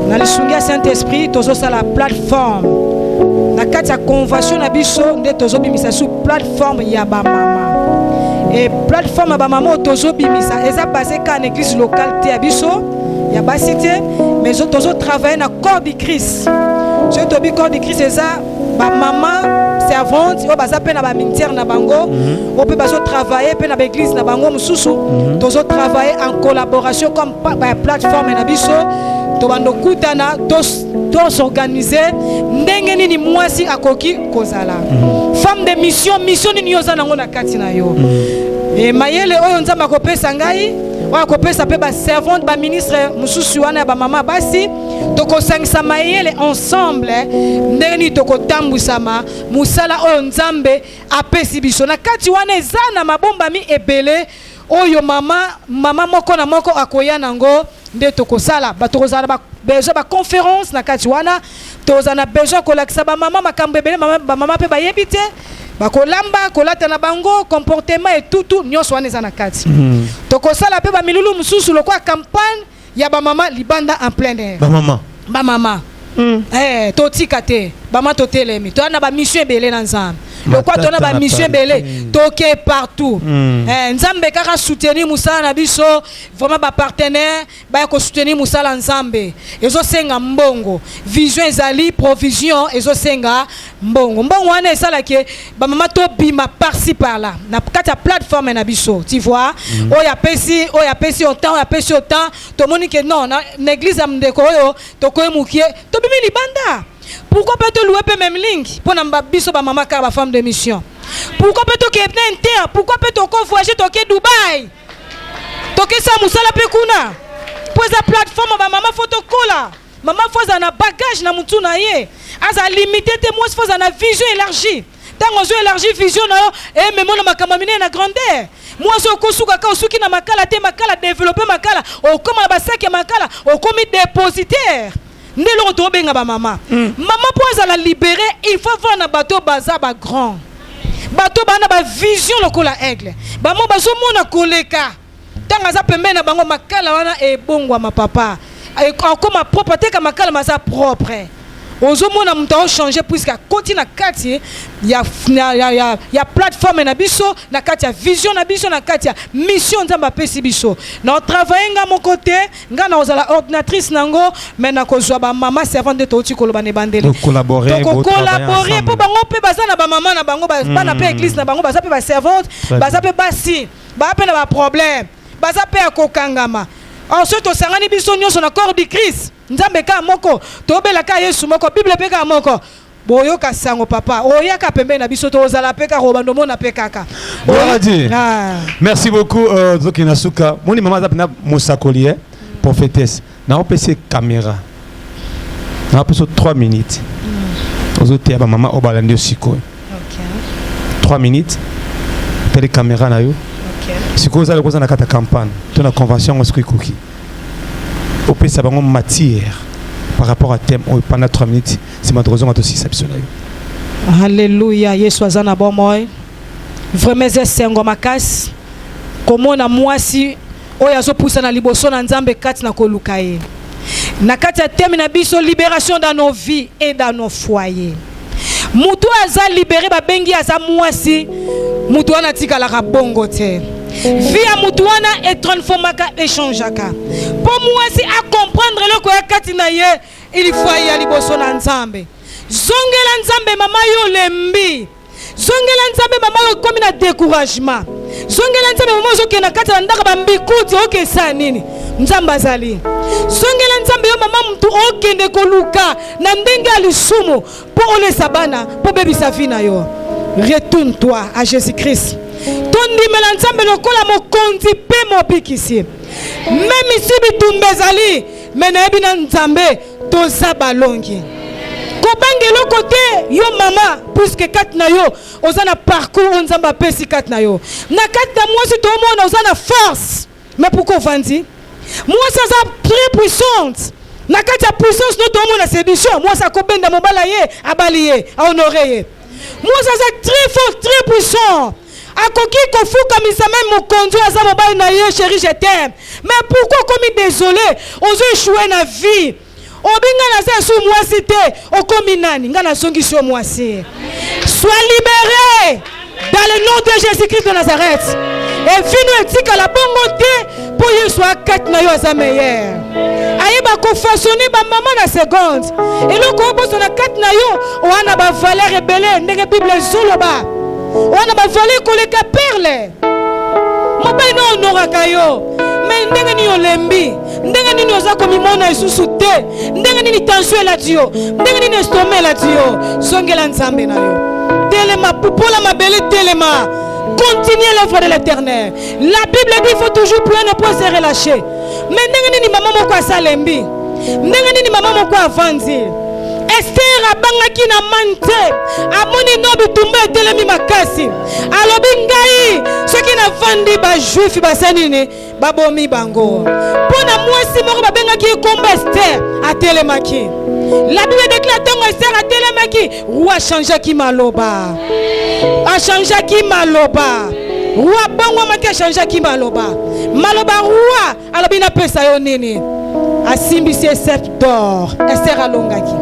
na lisungi ya Saint-Esprit tozo sala plateforme na kati ya convention na biso nde tozo bimisa su plateforme ya ba mama et plateforme ya ba mama tozo bimisa eza basé ka na église locale te ya biso ya basité mais tozo travailler na corps du Christ je to bi corps du Christ eza ba mama servante o baza pe na ba ministère na bango o pe bazo travailler pe na ba église na bango mususu tozo travailler en collaboration comme ba plateforme na biso to bando kutana to s'organiser ndenge nini mwasi akoki kozala femme de mission nini yoza nango na kati na yo et mayele oyo nzamba kopesa ngai oyo kopesa pe ba servante ba ministre mususu wana ba mama basi tokosangisa mayele ensemble ndenge nini tokotambwisama musala oyo nzambe apesi biso na kati wana eza na mabombami ebele oyo mama moko na moko akoya nango nde tokosala batokozala ba besoin ba conférence na kati wana tozana besoin kolakisa ba mama makambo ebele ba mama pe bayebi te bakolamba kolata na bango comportement et tout nyonso wana eza na kati tokosala pe ba milulu mususu lokwa campagne ya ba mama libanda en plein air ba mama totika te ba mama totelemi to na ba mission ebele na nzambe lokwa to na ba mission ebele toke partout nzambe kaka soutenir musala na biso vraiment ba partenaire ba ko soutenir musala nzambe ezo senga mbongo vision ezali provision ezo senga mbongo wana esala ke ba mama to bima par-ci par-là na kata plateforme na biso tu vois oya pesi autant to moni que non na église am ndeko oyo to ko emukie to bimi libanda. Pourquoi peut-on louer même link pour n'ambiso ba mama car ba femme de mission? Pourquoi peut-on quitter Inter? Pourquoi peut-on voyager toquer Dubaï? Toquer ça musala pe kuna. Pour la plateforme ba mama photo kola. Maman faut un bagage na mutu na ye. Aza limité te moi faut una vision élargie. Tant on élargi vision na yo et même na makamamine na grandeur. Moi so kosuka ka osuki na makala te makala développer makala o comme ba sac makala o comme dépositaire. Ndelo to benga ba mama mama pour la libérer il faut voir na bateau baza ba grand bateau bana ba vision lokola aigle ba mo bazo mona koleka tanga za pembe na bango makala wana e bongwa ma papa comme ma propreté ka makala maza propre ozomona muto changer puisque continue na kati ya plateforme na biso na kati ya vision na biso na kati ya mission nzamba pesi biso na travailler nga mon côté nga na ozala ordinatrice nango mais na kozwa ba mama servante de toti koloba ne bandeli collaborer pour bango pe baza na ba mama na bango bana pe église na bango baza pe ba servante baza pe basi ba pe na ba problème baza pe akokangama ensuite osangani biso nyonso na corps du Christ nzambe ka moko tobela ka Yesu moko Bible pe ka moko boyoka sango papa oyaka pembe na biso tozala pe ka robando mona pe kaka merci beaucoup Zokina Suka moni mama zapna mosakolier prophétesse na opc caméra na opc 3 minutes ozote ba mama obalandi osiko OK 3 minutes tele caméra na yo siko za le koza na kata campagne to na convention osiko ikuki au pays ça va en matière par rapport à thème pendant 3 minutes c'est ma raison aussi exceptionnel. Alléluia, Yesu azana bon moi. Vraiment c'est ngoma kasi. Comment na mwasi oyo azopusa na liboso na Nzambe kati na koluka ye. Na kati ya thème na biso libération dans nos vies et dans nos foyers. Mutu aza libéré ba bengi aza mwasi. Mutu wana tikala ka bongo te. Vie à mutu wana et transformaka échangeaka. Pour mwasi à comprendre le ko kati na ye, il faut y aller liboso na Nzambe. Zongela Nzambe mama yo lembi. Zongela Nzambe mama yo komi na découragement. Zongela Nzambe mama zo kena kati na ndaka bambikuti oke sa nini. Nzambe azali. Zongela Nzambe yo mama mtu okende koluka na ndenge alisumu po ole sabana po bebisa vie na yo. Retourne-toi à Jésus-Christ. Ton dimela Nzambe lokola mokonzi pe mobikisi. Même ici bitumbezali menayebi na Nzambe toza balongi. Kobangelo côté yo mama puisque kat na yo ozana parcours Nzamba pesi kat na yo. Na kat na moi si to mona ozana force. Mais pourquoi vandi? Moi ça très puissante. Na kat ya puissance no to mona séduction. Moi ça kobenda mobala ye abaliye a honorer. Moi ça très fort, très puissant. Akoki kofuka misama mokonzo aza mobali na ye chérie je t'aime. Mais pourquoi comme désolé ozo échouer na vie? Obinga na sa sou mwasi te okomi nani ngana songi sou mwasi. Sois libéré dans le nom de Jésus-Christ de Nazareth. Et vino etika la bongo te pour ye soit kat na yo za meilleur. Ayeba ko façonner ba maman na seconde. Et le ko boso na kat na yo wana ba valeur rebelle ndenge Bible zoloba. Wana ba valeur ko le ka perle. Mobay no honoraka yo. Mais ndenge ni olembi. Ndenge nini oza komimona isusu te. Ndenge nini tension la dio. Ndenge nini estomac la dio. Zongela Nzambe na yo. Telema popola mabele telema. Continuez l'œuvre de l'Éternel. La Bible dit qu'il faut toujours prier, ne pas se relâcher. Mais ndenge nini mama moko asalembi. Ndenge nini mama moko avandi. Esther abangaki na mante. Amoni no bitumba etelemi makasi. Alobi ngai soki na vandi ba juif basanini babomi bango. Pona mwasi moko babengaki komba Esther atelemaki. La Bible déclare que Esther atelemaki roi changeaki maloba. A changeaki maloba. Roi bongo maki changeaki maloba. Maloba roi alobi na pesa yo nini. Asimbisi Esther d'or. Esther alongaki.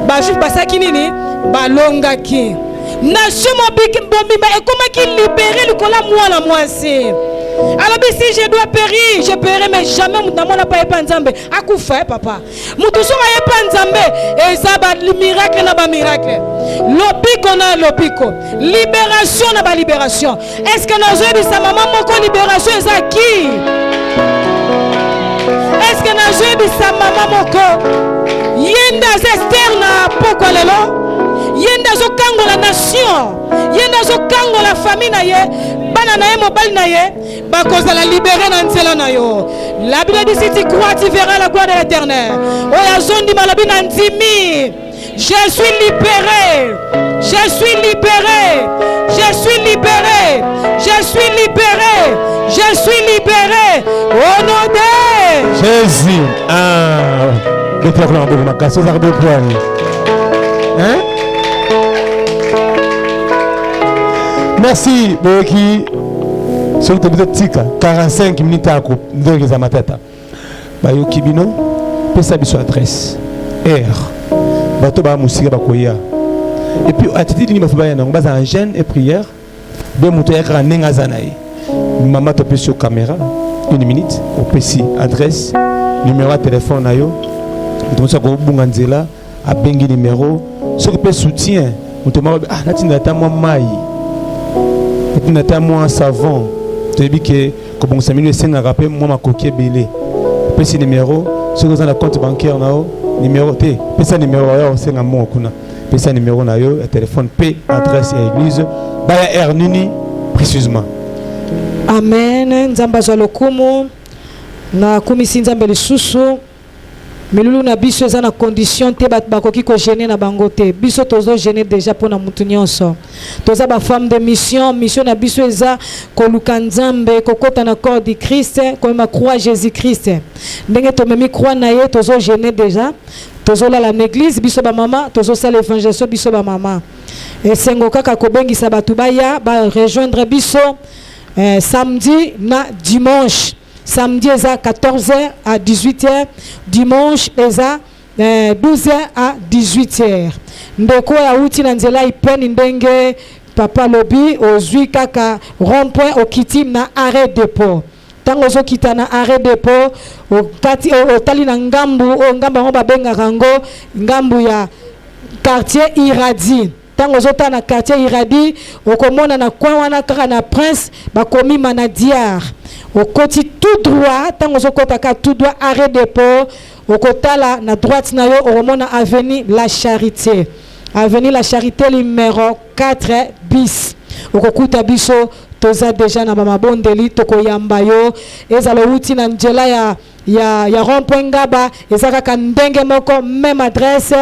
Ba juif basaki nini balongaki. Nation mobiki bomimba ekomaki libérer le kola mwana mwasi. Alors si je dois périr, je périr mais jamais mon n'a pas épa Nzambe. Akufa papa. Mutu so épa Nzambe et ça ba miracle na ba miracle. Lobiko na lobiko. Libération na ba libération. Est-ce que nous avons sa maman moko libération ça qui? Est-ce que nous avons sa maman moko yenda Esther na poko lelo? Yenda zo kango la nation. Yenda zo kango la famille na ye. Bana na ye mobile na ye. Ba cause la libérer na nzela na yo. La Bible dit si tu crois tu verras la gloire de l'Éternel. Oya zondi malabi na ndimi. Je suis libéré. Je suis libéré. Je suis libéré. Je suis libéré. Je suis libéré. Au nom de Jésus. Ah. Le proclame de ma casse aux arbres de hein? Merci, Boki. Sur le tika 45 minutes à coupe de la matata. Bayo Kibino, pesa biso adresse. R. Bato ba musika bakoya. Et puis attitude ni mafuba yana baza en jeûne et prière. Be muto ya kana nenga zanaï. Maman to pe sur caméra 1 minute au PC adresse numéro de téléphone na yo. Donc ça ko bunga nzela a bengi numéro ce que peut soutien. Muto ma ah natinda ta moi mai. Natinda moi savon. Tu dis que comme ça mille cinq rappel moi ma coquille belé. Petit numéro sur le compte bancaire nao numéro T. Petit numéro là c'est un mot kuna. Petit numéro na yo téléphone P adresse à église baya Ernini précisément. Amen. Nzamba zalokumu na kumisi nzambe lisusu milulu na biso eza na condition te bato bakoki kogene na bango te biso tozogene déjà mpona mutu nyonso toza bafemme de mission na biso eza koluka nzambe kokota na corps du Christ komema croix Jésus Christ ndenge tomemi croix na ye tozogene déjà tozolala na église biso bamama tozosala évangélisation biso bamama esengo kaka kobengisa bato baya barejoindre biso samedi na dimanche. Samedi, c'est 14h à 18h. Dimanche, c'est 12h à 18h. Ndeko ya uti na nzela ipeni ndenge papa lobi ozwi kaka rond-point okiti na arrêt dépôt. Tango zo kita na arrêt dépôt okati otali na ngambu ngamba ba benga rango ngambu ya quartier Iradi. Tango zota na quartier Iradi okomona na coin wana kaka na Prince bakomi Manadiar. Au côté tout droit, tant que vous tout droit, arrêt dépôt, au côté là, na droite, na yo, au moment avenue La Charité. Avenue La Charité, numéro 4 bis. Au côté biso, toza déjà na mama bondeli, toko yamba yo, ezalo uti na njela ya rond-point ngaba, ezaka kandenge moko, même adresse,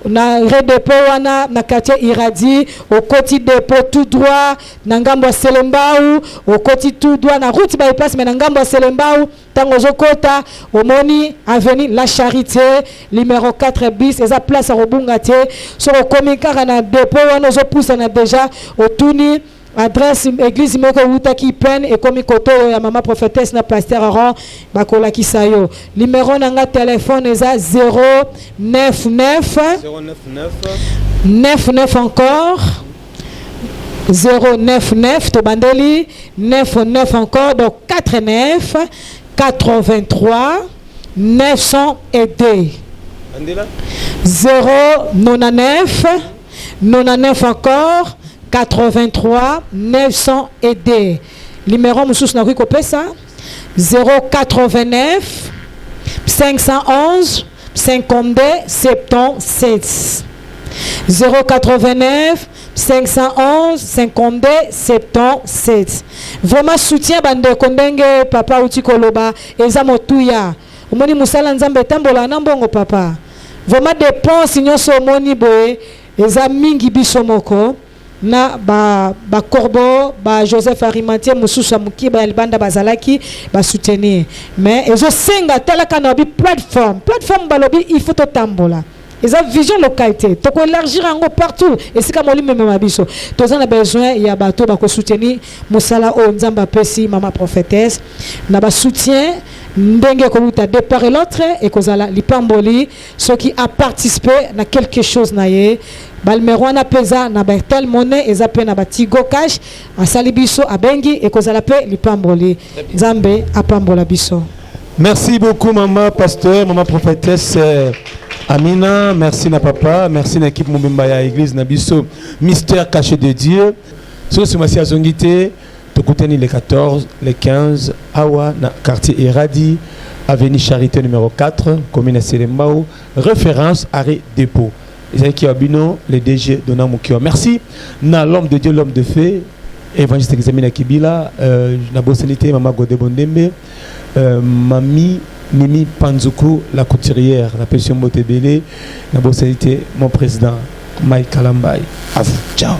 na redépôt wana na quartier Iradi au côté dépôt tout droit na ngambo Selembao au côté tout droit na route bypass mais na ngambo Selembao tango zokota omoni avenue La Charité numéro 4 bis eza place à Robungate sur komika na dépôt wana zo poussa na déjà otuni adresse église moko utaki pen et comme koto ya mama prophétesse na pasteur Aaron bakola kisayo numéro nanga téléphone eza 099 99 encore 099 to bandeli 99 encore donc 49 83 902 099 99 encore 83 900 aider. Numéro moussous na kopé ça 089 511 52 77 089 511 52 77. Vraiment soutien bande kondenge papa uti koloba eza motuya omoni musala nzambe tambola na mbongo papa. Vraiment dépense nyonso omoni boye eza mingi biso moko na ba corbeau ba Joseph Arimantier mususa mukiba libanda bazalaki ba soutenir mais ezo senga talaka na bi plateforme balobi il faut to tambola eza vision localité to ko élargir ngo partout et sika moli même mabiso to za na besoin ya bato ba ko soutenir musala o nzamba pesi mama prophétesse na ba soutien ndenge ko luta de part et l'autre et kozala lipamboli ceux qui a participé na quelque chose na ye balmerwana pesa na tel monnaie ezape na batigo cash asali biso abengi et kozala pe lipamboli nzambe apambola biso. Merci beaucoup maman pasteur maman prophétesse Amina, merci na papa, merci na équipe Mobimba ya église na biso mystère caché de Dieu. So ce mois-ci à Zongité tokutani les 14 les 15 awa na quartier Iradi avenue Charité numéro 4 commune Selembao référence arrêt dépôt. Qui abino le DG Dona Mukio. Merci na l'homme de Dieu, l'homme de feu, évangéliste Examina Kibila, na bossalité Mama Godé Bondembe, Mami Mimi Panzuku, la couturière, la pension Motebele, na bossalité mon président Mike Kalambay. À vous, ciao.